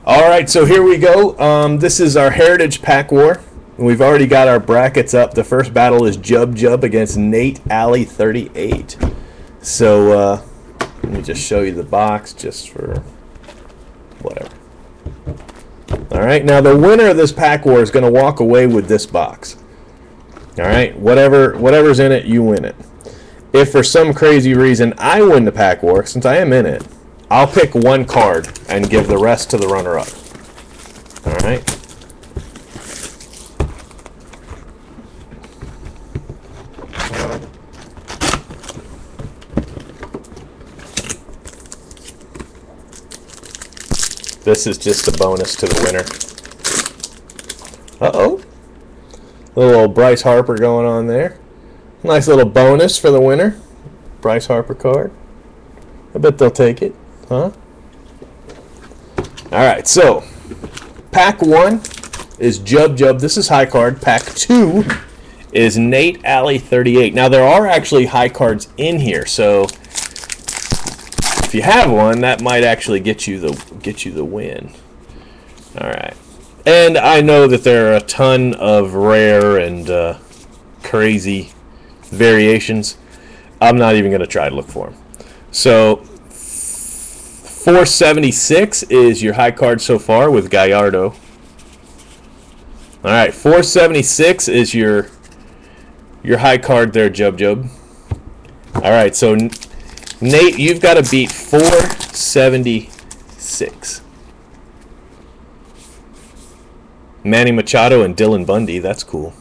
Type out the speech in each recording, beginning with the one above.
All right, so here we go. This is our Heritage Pack War. We've already got our brackets up. The first battle is Jub Jub against Nate Alley 38. So let me just show you the box just for whatever. All right, now the winner of this pack war is going to walk away with this box. All right, whatever's in it, you win it. If for some crazy reason I win the pack war, since I am in it, I'll pick one card and give the rest to the runner-up. All right. This is just a bonus to the winner. Uh-oh. Little old Bryce Harper going on there. Nice little bonus for the winner. Bryce Harper card. I bet they'll take it. Huh? Alright, so pack 1 is Jub Jub. This is high card. Pack 2 is Nate Alley 38. Now there are actually high cards in here, so if you have one, that might actually get you the win. Alright. And I know that there are a ton of rare and crazy variations. I'm not even going to try to look for them. So 476 is your high card so far with Gallardo. All right, 476 is your high card there, Jub Jub. All right, so Nate, you've got to beat 476. Manny Machado and Dylan Bundy, that's cool.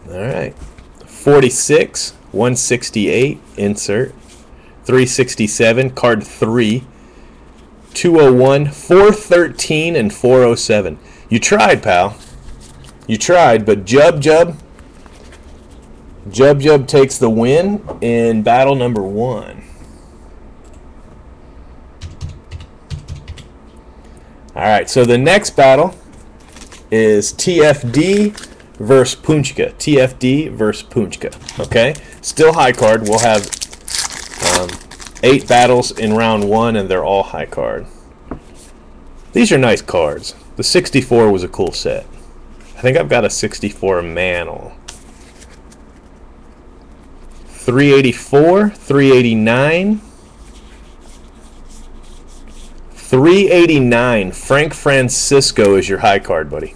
All right. 46, 168, insert. 367, card 3. 201, 413, and 407. You tried, pal. You tried, but Jub Jub takes the win in battle number 1. All right, so the next battle is TFD versus Punchka. TFD versus Punchka. Okay, still high card. We'll have 8 battles in round 1, and they're all high card. These are nice cards. The 64 was a cool set. I think I've got a 64 Mantle. 384, 389. 389. Frank Francisco is your high card, buddy.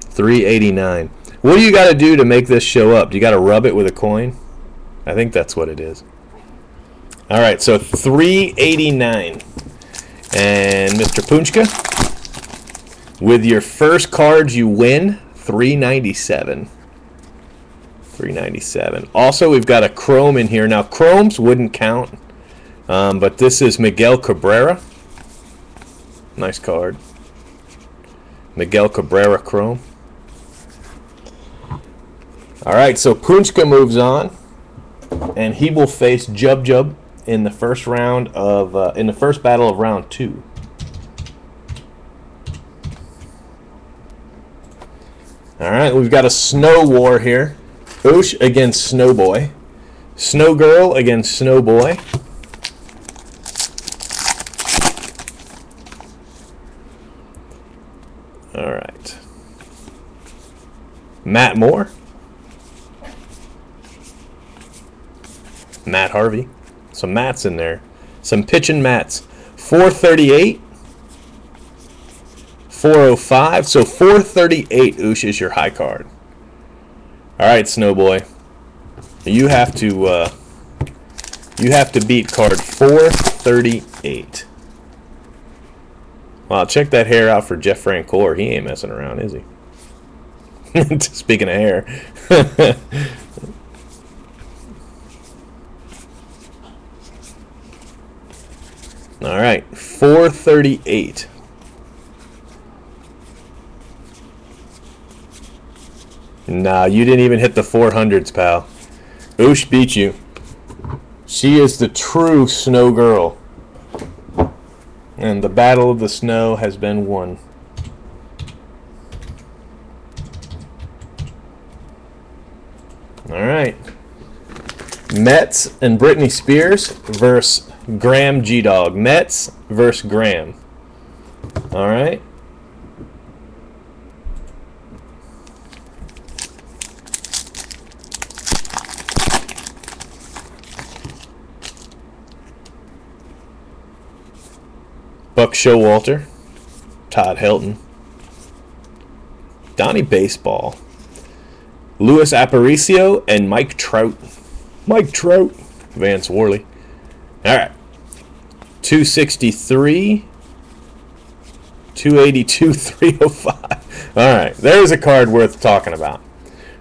389. What do you got to do to make this show up? Do you got to rub it with a coin? I think that's what it is. All right, so 389. And Mr. Punchka, with your first card, you win 397. 397. Also, we've got a Chrome in here. Now, Chromes wouldn't count, but this is Miguel Cabrera. Nice card. Miguel Cabrera Chrome. All right, so Punchka moves on, and he will face Jub Jub in the first round of in the first battle of round 2. All right, we've got a Snow War here. Oosh against Snowboy. Snow Girl against Snowboy. All right. Matt Moore. Matt Harvey. Some Matts in there. Some pitching Matts. 438. 405. So 438, Oosh, is your high card. All right, Snowboy. You have to beat card 438. Wow, check that hair out for Jeff Francoeur. He ain't messing around, is he? Speaking of hair. All right, 438. Nah, you didn't even hit the 400s, pal. Oosh beat you. She is the true snow girl. And the battle of the snow has been won. All right. Mets and Britney Spears versus Graham G-Dog. Mets versus Graham. All right. Buck Showalter, Todd Helton, Donnie Baseball, Luis Aparicio, and Mike Trout. Mike Trout, Vance Worley. All right. 263, 282, 305. All right. There's a card worth talking about.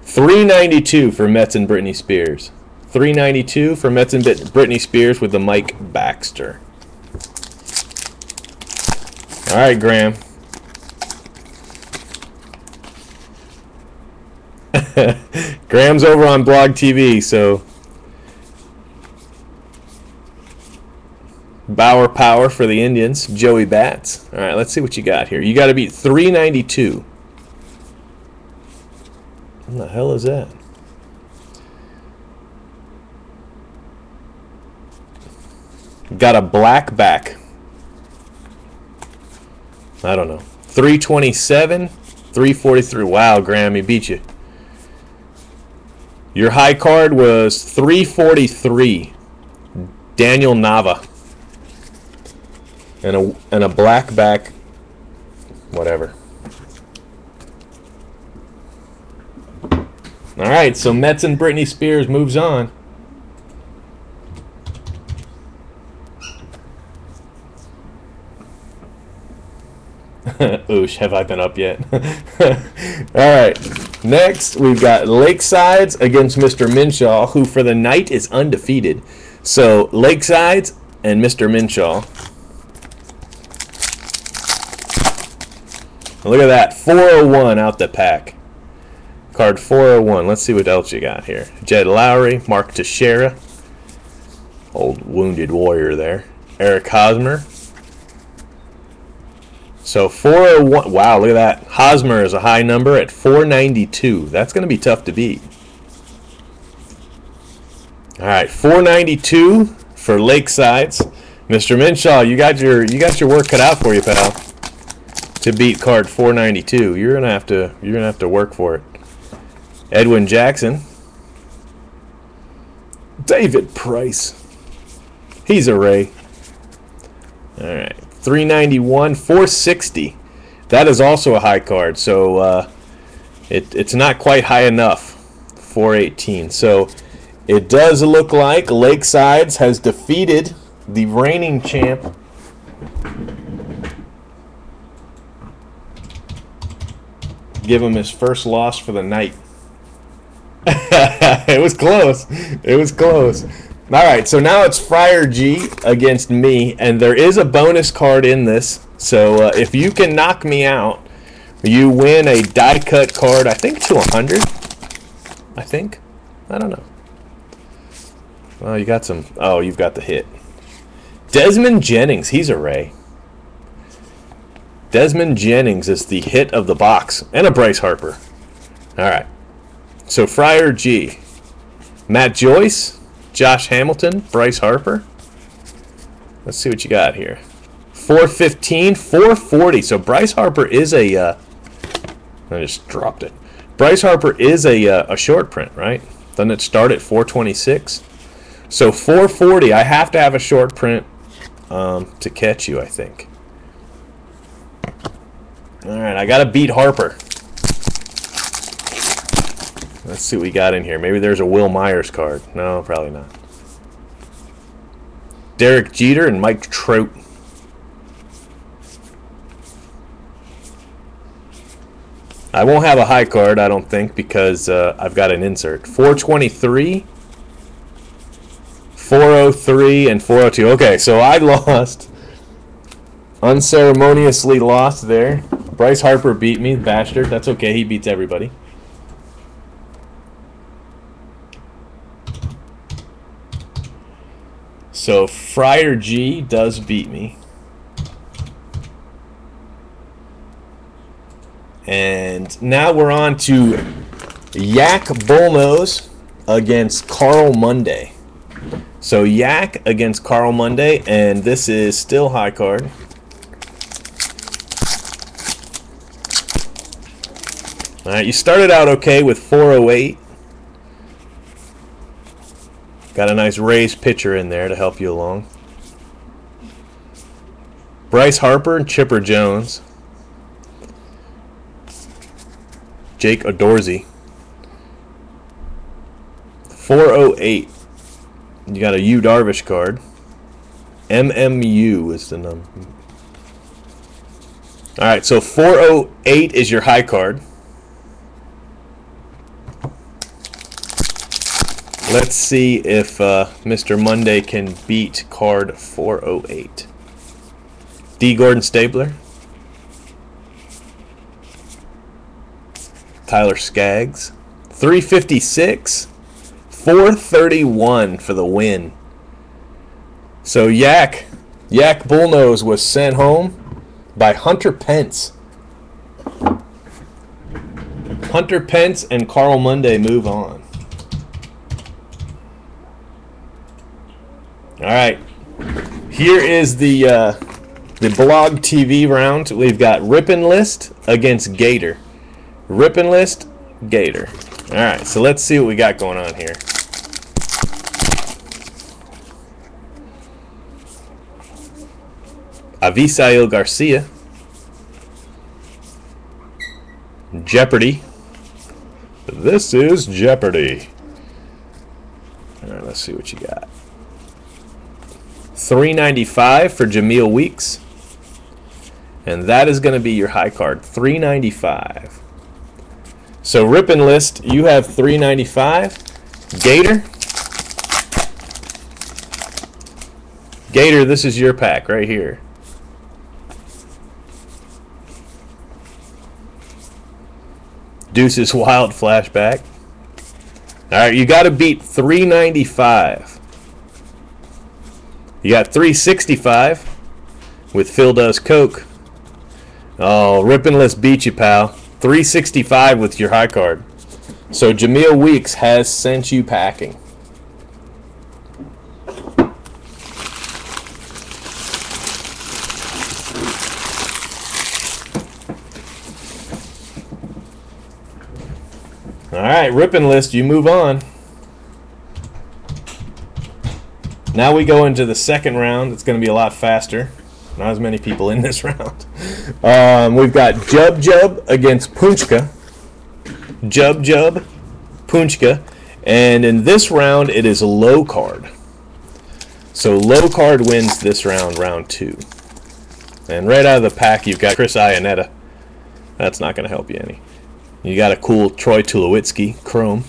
392 for Mets and Britney Spears. 392 for Mets and Britney Spears with the Mike Baxter. All right, Graham. Graham's over on Blog TV, so Bauer Power for the Indians. Joey Bats. All right, let's see what you got here. You got to beat 392. What the hell is that? Got a black back. I don't know. 327, 343. Wow, Graham, he beat you. Your high card was 343. Daniel Nava. And a black back. Whatever. All right, so Mets and Britney Spears moves on. Oosh, have I been up yet? Alright, next we've got Lakesides against Mr. Minshaw, who for the night is undefeated. So, Lakesides and Mr. Minshaw. Look at that, 401 out the pack. Card 401. Let's see what else you got here. Jed Lowry, Mark Teixeira, old wounded warrior there. Eric Hosmer. So 401. Wow, look at that. Hosmer is a high number at 492. That's going to be tough to beat. All right, 492 for Lakesides. Mr. Minshaw, you got your work cut out for you, pal. To beat card 492, you're gonna have to work for it. Edwin Jackson. David Price. He's a Ray. All right. 391, 460. That is also a high card, so it's not quite high enough. 418. So it does look like Lakesides has defeated the reigning champ. Give him his first loss for the night. It was close. It was close. All right, so now it's Friar G against me, and there is a bonus card in this. So if you can knock me out, you win a die-cut card, I think to 100. I think. I don't know. Well, you got some. Oh, you've got the hit. Desmond Jennings, he's a Ray. Desmond Jennings is the hit of the box, and a Bryce Harper. All right. So Friar G. Matt Joyce. Josh Hamilton, Bryce Harper. Let's see what you got here. 415, 440. So Bryce Harper is a. I just dropped it. Bryce Harper is a short print, right? Doesn't it start at 426? So 440. I have to have a short print to catch you, I think. All right, I got to beat Harper. Let's see what we got in here. Maybe there's a Will Myers card. No, probably not. Derek Jeter and Mike Trout. I won't have a high card, I don't think, because I've got an insert. 423, 403, and 402. Okay, so I lost. Unceremoniously lost there. Bryce Harper beat me, bastard. That's okay, he beats everybody. So Friar G does beat me. And now we're on to Yak Bullnose against Carl Monday. So Yak against Carl Monday, and this is still high card. All right, you started out okay with 408. Got a nice raised pitcher in there to help you along. Bryce Harper and Chipper Jones. Jake Odorsey. 408. You got a Yu Darvish card. MMU is the number. All right, so 408 is your high card. Let's see if Mr. Monday can beat card 408. D. Gordon Stabler. Tyler Skaggs. 356. 431 for the win. So Yak Bullnose was sent home by Hunter Pence. Hunter Pence and Carl Monday move on. All right, here is the blog TV round. We've got Rippin' List against Gator. Rippin' List, Gator. All right, so let's see what we got going on here. Avisail Garcia. Jeopardy. This is Jeopardy. All right, let's see what you got. $395 for Jameel Weeks. And that is going to be your high card. $395. So Rippin' List, you have $395. Gator, this is your pack right here. Deuce's Wild Flashback. All right, you got to beat $395. You got $365 with Phil Does Coke. Oh, Rippin' List beat you, pal. $365 with your high card. So Jameel Weeks has sent you packing. All right, Rippin' List, you move on. Now we go into the second round. It's going to be a lot faster. Not as many people in this round. We've got Jub against Punchka. Jub, Punchka. And in this round, it is low card. So low card wins this round, round 2. And right out of the pack, you've got Chris Iannetta. That's not going to help you any. You got a cool Troy Tulowitzki, Chrome.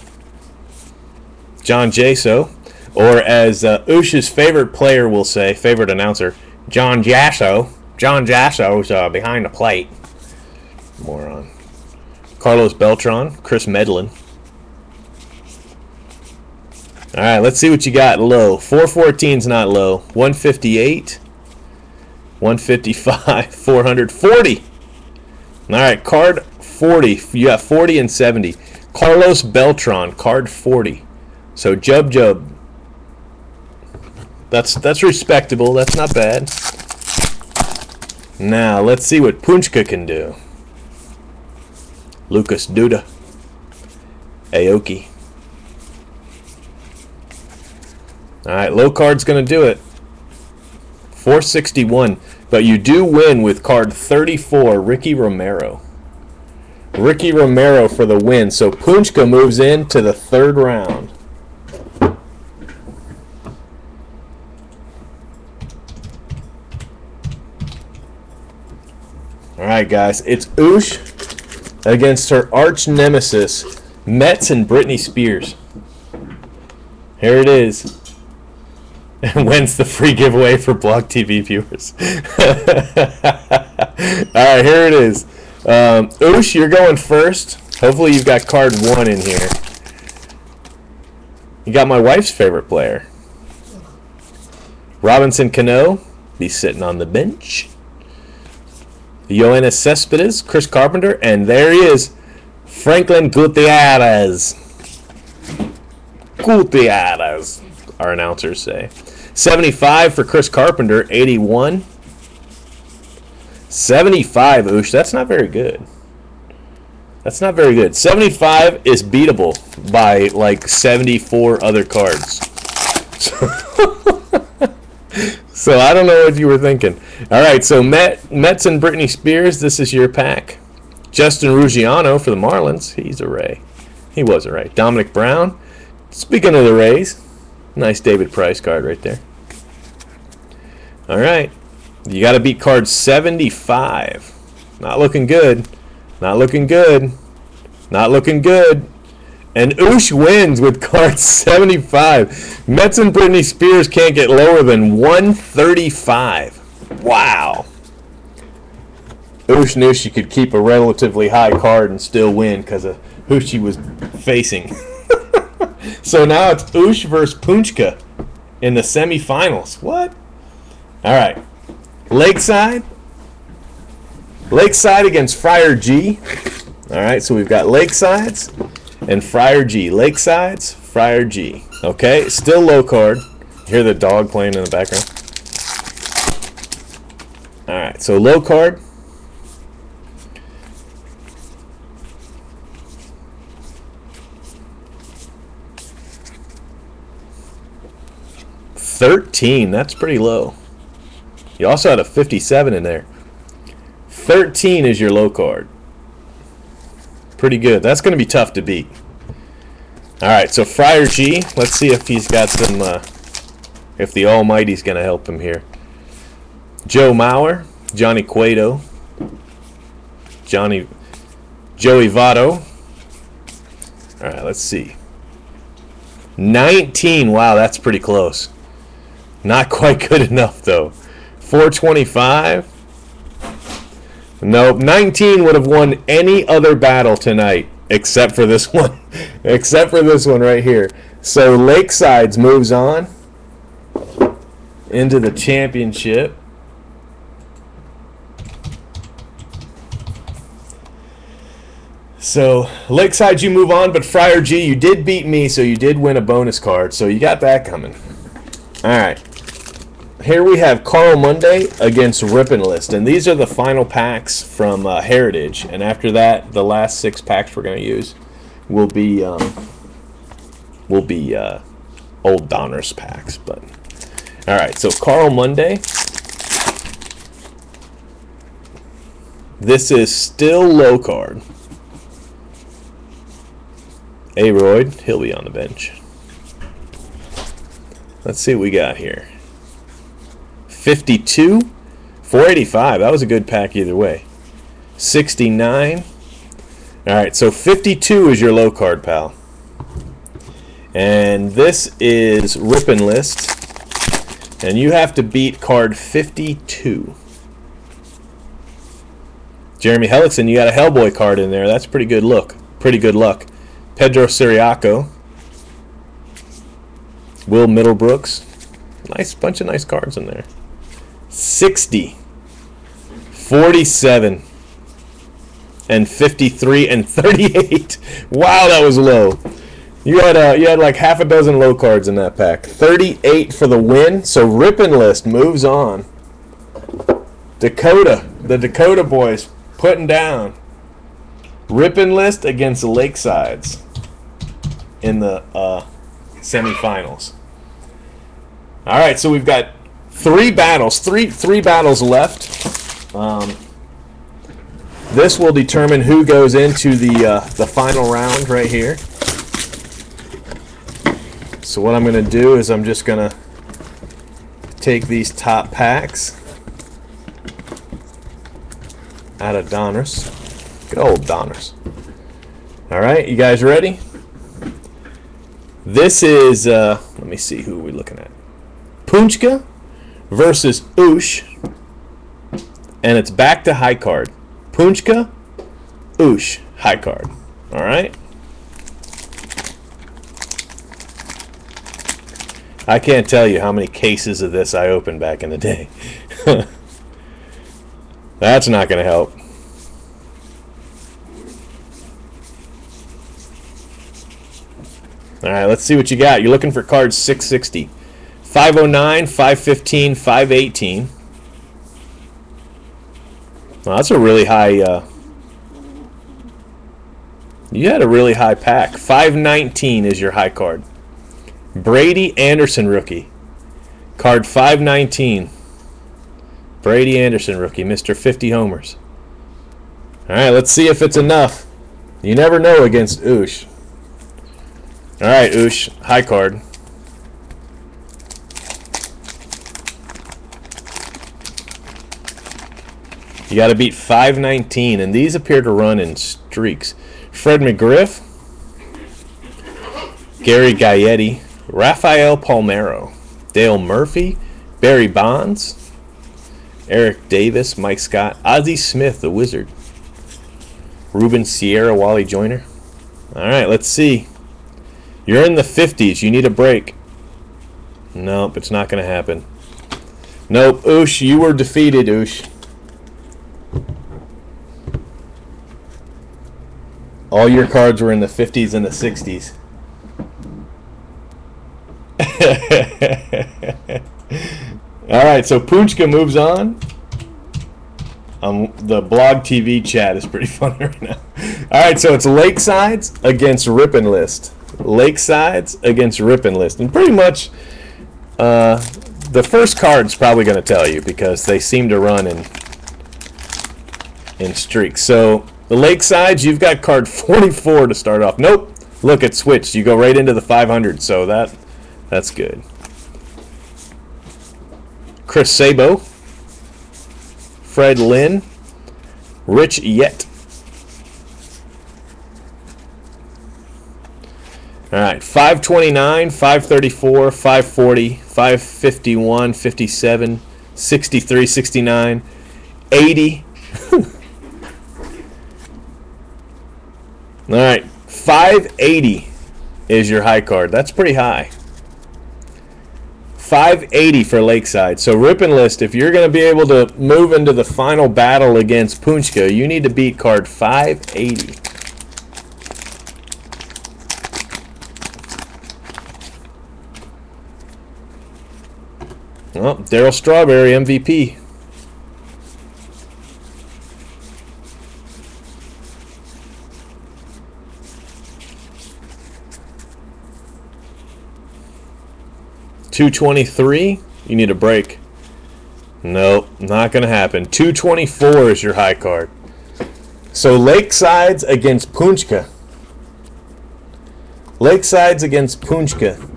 John Jaso. Or as Ush's favorite player will say, favorite announcer, John Jasso. John Jasso's behind the plate. Moron. Carlos Beltran, Chris Medlin. All right, let's see what you got low. 414's not low. 158, 155, 440. All right, card 40. You got 40 and 70. Carlos Beltran, card 40. So Jub. That's respectable. That's not bad. Now, let's see what Punchka can do. Lucas Duda. Aoki. All right, low card's going to do it. 461. But you do win with card 34, Ricky Romero. Ricky Romero for the win. So Punchka moves into the third round. All right, guys, it's Oosh against her arch nemesis, Mets and Britney Spears. Here it is. And when's the free giveaway for Blog TV viewers? All right, here it is. Oosh, you're going first. Hopefully you've got card 1 in here. You got my wife's favorite player. Robinson Cano, be sitting on the bench. Yoenis Cespedes, Chris Carpenter, and there he is, Franklin Gutierrez. our announcers say. 75 for Chris Carpenter, 81. 75, Oosh. That's not very good. That's not very good. 75 is beatable by like 74 other cards. So I don't know what you were thinking. All right, so Mets and Britney Spears, this is your pack. Justin Ruggiano for the Marlins. He's a Ray. He was a Ray. Dominic Brown. Speaking of the Rays, nice David Price card right there. All right. You got to beat card 75. Not looking good. Not looking good. Not looking good. And Oosh wins with card 75. Mets and Britney Spears can't get lower than 135. Wow. Oosh knew she could keep a relatively high card and still win because of who she was facing. So now it's Oosh versus Punchka in the semifinals. What? All right. Lakeside. Lakeside against Friar G. All right, so we've got Lakesides and Friar G. Lakesides, Friar G. Okay, still low card. Hear the dog playing in the background. All right, so low card. $13, that's pretty low. You also had a 57 in there. 13 is your low card. Pretty good. That's going to be tough to beat. All right, so Friar G, let's see if he's got some, if the Almighty's going to help him here. Joe Mauer, Johnny Cueto, Joey Votto. All right, let's see. 19, wow, that's pretty close. Not quite good enough, though. 425. Nope, 19 would have won any other battle tonight except for this one. Except for this one right here. So Lakesides moves on into the championship. So Lakeside, you move on, but Friar G, you did beat me, so you did win a bonus card. So you got that coming. All right. Here we have Carl Monday against Rippin' List, and these are the final packs from Heritage. And after that, the last 6 packs we're going to use will be old Donruss packs. But all right, so Carl Monday. This is still low card. Aroyd, he'll be on the bench. Let's see what we got here. 52, 485. That was a good pack either way. 69. All right, so 52 is your low card, pal. And this is Rippin' List. And you have to beat card 52. Jeremy Hellickson, you got a Hellboy card in there. That's pretty good look. Pretty good luck. Pedro Siriaco. Will Middlebrooks. Nice bunch of nice cards in there. 60, 47, and 53, and 38. Wow, that was low. You had like half a dozen low cards in that pack. 38 for the win. So Rippin' List moves on. Dakota, the Dakota boys putting down. Rippin' List against Lakesides in the semifinals. All right, so we've got 3 battles, three battles left. This will determine who goes into the final round right here. So what I'm going to do is I'm just going to take these top packs out of Donruss. Good old Donruss. All right, you guys ready? This is, let me see who we're looking at. Punchka versus Oosh, and it's back to high card. Punchka, Oosh, high card. All right. I can't tell you how many cases of this I opened back in the day. That's not going to help. All All right, let's see what you got. You're looking for cards 660. 509, 515, 518. Well, that's a really high... you had a really high pack. 519 is your high card. Brady Anderson rookie. Card 519. Brady Anderson rookie, Mr. 50 homers. All right, let's see if it's enough. You never know against Oosh. All right, Oosh, high card. You got to beat 519, and these appear to run in streaks. Fred McGriff, Gary Gaetti, Rafael Palmeiro, Dale Murphy, Barry Bonds, Eric Davis, Mike Scott, Ozzie Smith, the Wizard, Ruben Sierra, Wally Joyner. All right, let's see. You're in the 50s. You need a break. Nope, it's not going to happen. Nope, Oosh, you were defeated, Oosh. All your cards were in the 50s and the 60s. All right, so Punchka moves on. The blog TV chat is pretty funny right now. All right, so it's Lakesides against Rip and List. Lakesides against Rip and List. And pretty much the first card's probably going to tell you because they seem to run in streaks. So the Lakesides, you've got card 44 to start off. Nope. Look, it switched. You go right into the 500, so that's good. Chris Sabo, Fred Lynn, Rich Yet. All right, 529, 534, 540, 551, 57, 63, 69, 80. All right, 580 is your high card. That's pretty high. 580 for Lakeside. So Rip and List, if you're going to be able to move into the final battle against Punchka, you need to beat card 580. Well, Darryl Strawberry, MVP. $223, you need a break. Nope, not going to happen. 224 is your high card. So Lakesides against Punchka. Lakesides against Punchka.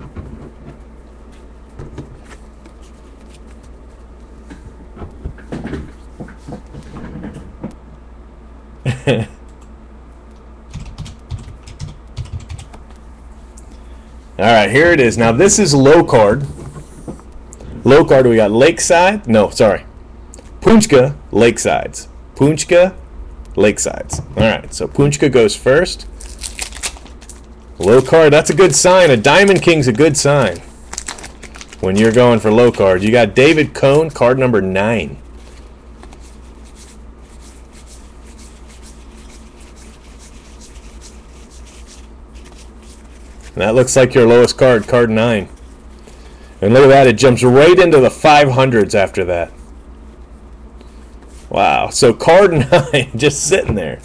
All right, here it is. Now this is low card. Low card, we got Lakeside. No, sorry. Punchka, Lakesides. Punchka, Lakesides. All right, so Punchka goes first. Low card, that's a good sign. A Diamond King's a good sign when you're going for low card. You got David Cohn, card number 9. That looks like your lowest card, card 9. And look at that, it jumps right into the 500s after that. Wow, so card 9 just sitting there.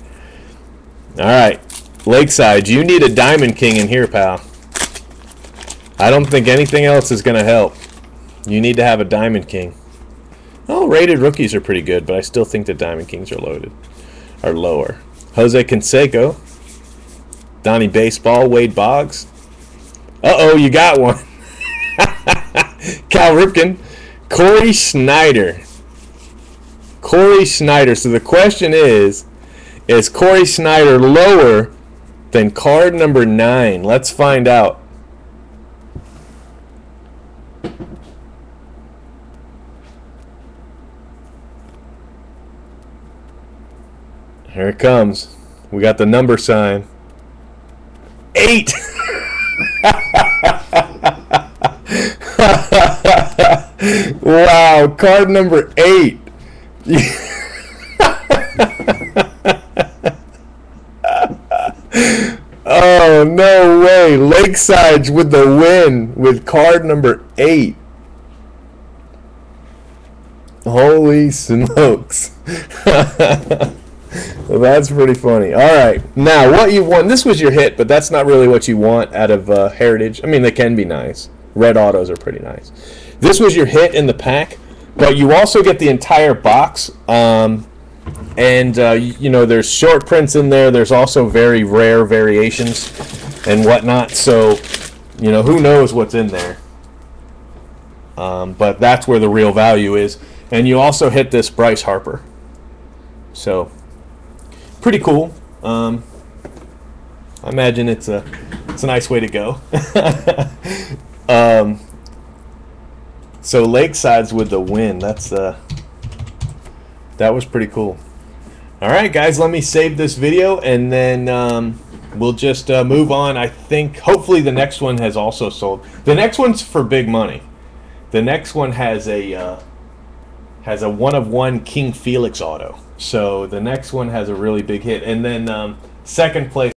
All right, Lakeside, you need a Diamond King in here, pal. I don't think anything else is going to help. You need to have a Diamond King. Oh, rated rookies are pretty good, but I still think the Diamond Kings are lower. Jose Canseco, Donnie Baseball, Wade Boggs. Uh-oh, you got one. Cal Ripken. Corey Snyder. Corey Snyder. So the question is Corey Snyder lower than card number 9? Let's find out. Here it comes. We got the number sign. 8. Wow, card number 8. Oh, no way. Lakeside's with the win with card number 8. Holy smokes. Well, that's pretty funny. All right. Now, what you won, this was your hit, but that's not really what you want out of Heritage. I mean, they can be nice. Red autos are pretty nice. This was your hit in the pack, but you also get the entire box. And, you know, there's short prints in there. There's also very rare variations and whatnot. So, you know, who knows what's in there. But that's where the real value is. And you also hit this Bryce Harper. So, pretty cool. I imagine it's a nice way to go. So Lakeside's with the win. That was pretty cool. All right, guys, let me save this video, and then we'll just move on. I think hopefully the next one has also sold. The next one's for big money. The next one has a 1-of-1 King Felix auto. So the next one has a really big hit, and then second place.